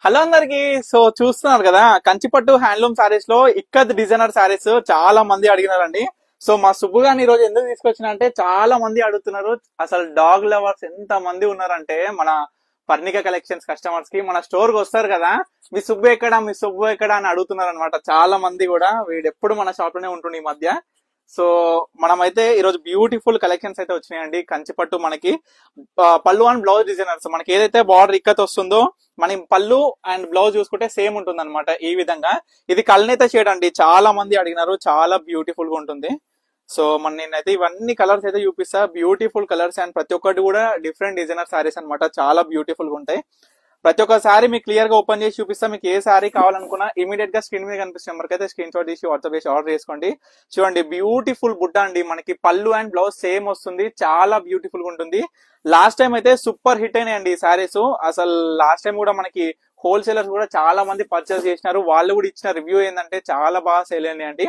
Hello అందరికి. So చూస్తున్నారు కదా, కంచిపట్టు హ్యాండ్లూమ్ సారీస్ లో ఇక్కత్ డిజైనర్ సారీస్ చాలా మంది అడిగినారండి. సో మా సుబ్బు గారిని ఈ రోజు ఎందుకు తీసుకొచ్చిన అంటే, చాలా మంది అడుగుతున్నారు. అసలు డాగ్ లవర్స్ ఎంత మంది ఉన్నారంటే మన పర్ణిక కలెక్షన్స్ కస్టమర్స్ కి మన స్టోర్ కి వస్తారు కదా, మీ సుబ్బు ఎక్కడ అని అడుగుతున్నారు అనమాట. చాలా మంది కూడా వీడెప్పుడు మన షాప్ లోనే ఉంటుండే ఈ మధ్య. సో మనమైతే ఈరోజు బ్యూటిఫుల్ కలెక్షన్స్ అయితే వచ్చినాయండి. కంచిపట్టు మనకి పళ్ళు అండ్ బ్లౌజ్ డిజైనర్స్, మనకి ఏదైతే బార్డర్ ఇక్కత్ వస్తుందో మన పళ్ళు అండ్ బ్లౌజ్ చూసుకుంటే సేమ్ ఉంటుంది అనమాట. ఈ విధంగా ఇది కల్నేత షేడ్ అండి. చాలా మంది అడిగినారు, చాలా బ్యూటిఫుల్ గా ఉంటుంది. సో నేనైతే ఇవన్నీ కలర్స్ అయితే చూపిస్తా. బ్యూటిఫుల్ కలర్స్ అండ్ ప్రతి ఒక్కటి కూడా డిఫరెంట్ డిజైనర్ సారీస్ అనమాట. చాలా బ్యూటిఫుల్ గా ఉంటాయి. ప్రతి ఒక్క సారీ మీకు క్లియర్ గా ఓపెన్ చేసి చూపిస్తా. మీకు ఏ సారీ కావాలనుకున్నా ఇమీడియట్ గా స్క్రీన్ మీద కనిపిస్తున్న నెంబర్కి అయితే స్క్రీన్ షాట్ తీసి వాట్సాప్ చేసి ఆర్డర్ చేసుకోండి. చూడండి, బ్యూటిఫుల్ బుట్ట అండి. మనకి పళ్ళు అండ్ బ్లౌజ్ సేమ్ వస్తుంది. చాలా బ్యూటిఫుల్ గా ఉంటుంది. లాస్ట్ టైం అయితే సూపర్ హిట్ అయినాయండి ఈ సారీస్. అసలు లాస్ట్ టైం కూడా మనకి హోల్సేలర్స్ కూడా చాలా మంది పర్చేస్ చేసినారు. వాళ్ళు కూడా ఇచ్చిన రివ్యూ ఏంటంటే చాలా బాగా సేల్ అయినాయండి.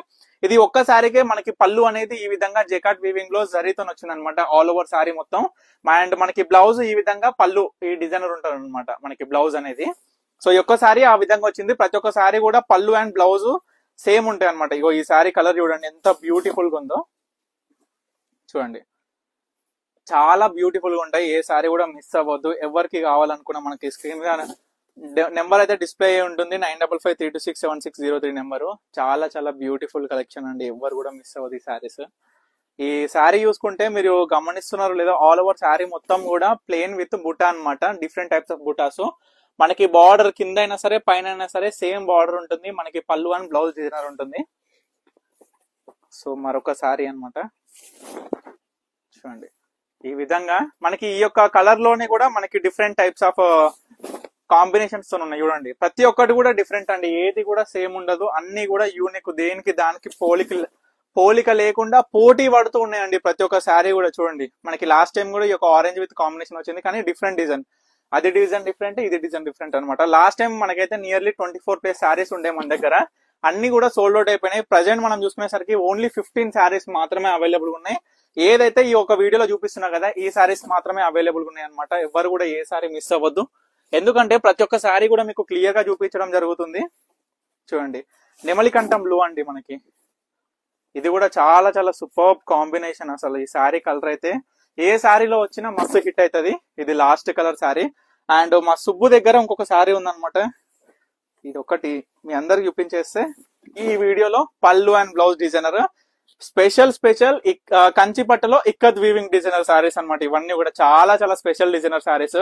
ఇది ఒక్కసారికే మనకి పళ్ళు అనేది ఈ విధంగా జెకాట్ వీవింగ్ లో జరీతో వచ్చింది అనమాట. ఆల్ ఓవర్ సారీ మొత్తం. అండ్ మనకి బ్లౌజ్ ఈ విధంగా పళ్ళు ఈ డిజైనర్ ఉంటారు అనమాట మనకి బ్లౌజ్ అనేది. సో ఈ ఒక్కసారి ఆ విధంగా వచ్చింది. ప్రతి ఒక్క సారీ కూడా పళ్ళు అండ్ బ్లౌజ్ సేమ్ ఉంటాయి అనమాట. ఇగో ఈ సారీ కలర్ చూడండి ఎంత బ్యూటిఫుల్ గా ఉందో. చూడండి, చాలా బ్యూటిఫుల్ గా ఉంటాయి. ఏ సారీ కూడా మిస్ అవ్వద్దు. ఎవరికి కావాలనుకున్నా మనకి స్క్రీన్ గా నెంబర్ అయితే డిస్ప్లే ఉంటుంది. 9553267603 నెంబరు. చాలా చాలా బ్యూటిఫుల్ కలెక్షన్ అండి. ఎవరు కూడా మిస్ అవ్వదు ఈ సారీస్. ఈ శారీ చూసుకుంటే మీరు గమనిస్తున్నారు లేదా, ఆల్ ఓవర్ శారీ మొత్తం కూడా ప్లెయిన్ విత్ బుటా అన్నమాట. డిఫరెంట్ టైప్స్ ఆఫ్ బుటాస్. మనకి బార్డర్ కింద అయినా సరే పైన అయినా సరే సేమ్ బార్డర్ ఉంటుంది. మనకి పళ్ళు అండ్ బ్లౌజ్ డిజైనర్ ఉంటుంది. సో మరొక శారీ అన్నమాట. చూడండి, ఈ విధంగా మనకి ఈ యొక్క కలర్ లోనే కూడా మనకి డిఫరెంట్ టైప్స్ ఆఫ్ కాంబినేషన్స్ తో ఉన్నాయి. చూడండి, ప్రతి ఒక్కటి కూడా డిఫరెంట్ అండి. ఏది కూడా సేమ్ ఉండదు. అన్ని కూడా యూనిక్. దేనికి దానికి పోలిక లేకుండా పోటీ పడుతూ ఉన్నాయండి ప్రతి ఒక్క శారీ కూడా. చూడండి, మనకి లాస్ట్ టైం కూడా ఈ యొక్క ఆరెంజ్ విత్ కాంబినేషన్ వచ్చింది, కానీ డిఫరెంట్ డిజైన్. అది డిజైన్ డిఫరెంట్, ఇది డిజైన్ డిఫరెంట్ అనమాట. లాస్ట్ టైం మనకైతే నియర్లీ 24+ శారీస్ ఉండే మన దగ్గర. అన్ని కూడా సోల్డ్ అవుట్ అయిపోయినాయి. ప్రజెంట్ మనం చూసుకునేసరికి ఓన్లీ 15 శారీస్ మాత్రమే అవైలబుల్ ఉన్నాయి. ఏదైతే ఈ ఒక వీడియోలో చూపిస్తున్నా కదా, ఈ శారీస్ మాత్రమే అవైలబుల్ ఉన్నాయి అనమాట. ఎవరు కూడా ఏ శారీ మిస్ అవ్వద్దు. ఎందుకంటే ప్రతి ఒక్క శారీ కూడా మీకు క్లియర్ గా చూపించడం జరుగుతుంది. చూడండి, నెమలికంఠం బ్లూ అండి మనకి. ఇది కూడా చాలా చాలా సూపర్ కాంబినేషన్. అసలు ఈ శారీ కలర్ అయితే ఏ శారీలో వచ్చినా మస్తు హిట్ అవుతుంది. ఇది లాస్ట్ కలర్ శారీ. అండ్ మా సుబ్బు దగ్గర ఇంకొక శారీ ఉందన్నమాట. ఇది ఒకటి మీ అందరికి చూపించేస్తే, ఈ వీడియోలో పళ్ళు అండ్ బ్లౌజ్ డిజైనర్ స్పెషల్ కంచిపట్టులో ఇక్కత్ వీవింగ్ డిజైనర్ శారీస్ అనమాట. ఇవన్నీ కూడా చాలా చాలా స్పెషల్ డిజైనర్ శారీస్.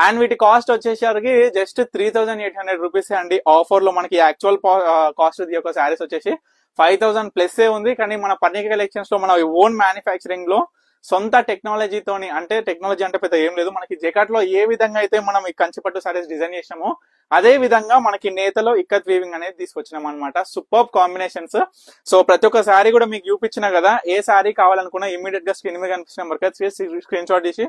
అండ్ వీటి కాస్ట్ వచ్చేసరికి జస్ట్ 3800 రూపీస్ అండి. ఆఫర్ లో మనకి యాక్చువల్ కాస్ట్ యొక్క శారీస్ వచ్చేసి 5000+ ఉంది. కానీ మన పర్ణిక కలెక్షన్స్ లో మన ఓన్ మ్యానుఫ్యాక్చరింగ్ లో సొంత టెక్నాలజీతోని, అంటే టెక్నాలజీ అంటే పెద్ద ఏం లేదు, మనకి జెకాట్ లో ఏ విధంగా అయితే మనం ఈ కంచిపట్టు సారీస్ డిజైన్ చేసినామో అదే విధంగా మనకి నేతలో ఇక్కత్ వీవింగ్ అనేది తీసుకొచ్చినాం అనమాట. Super combinations. సో ప్రతి ఒక్క శారీ కూడా మీకు చూపించిన కదా, ఏ శారీ కావాలనుకున్నా ఇమీడియట్ గా స్క్రీన్ మీద కనిపిస్తున్న నెంబర్కి స్క్రీన్ షాట్ చేసి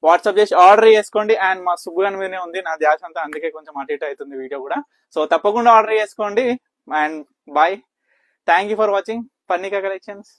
వాట్సాప్ చేసి ఆర్డర్ చేసుకోండి. అండ్ మా సుబ్బు గారి మీదనే ఉంది నా ధ్యాస అంతా, అందుకే కొంచెం అటు ఇటు అవుతుంది వీడియో కూడా. సో తప్పకుండా ఆర్డర్ చేసుకోండి. And bye. Thank you for watching Parnika collections.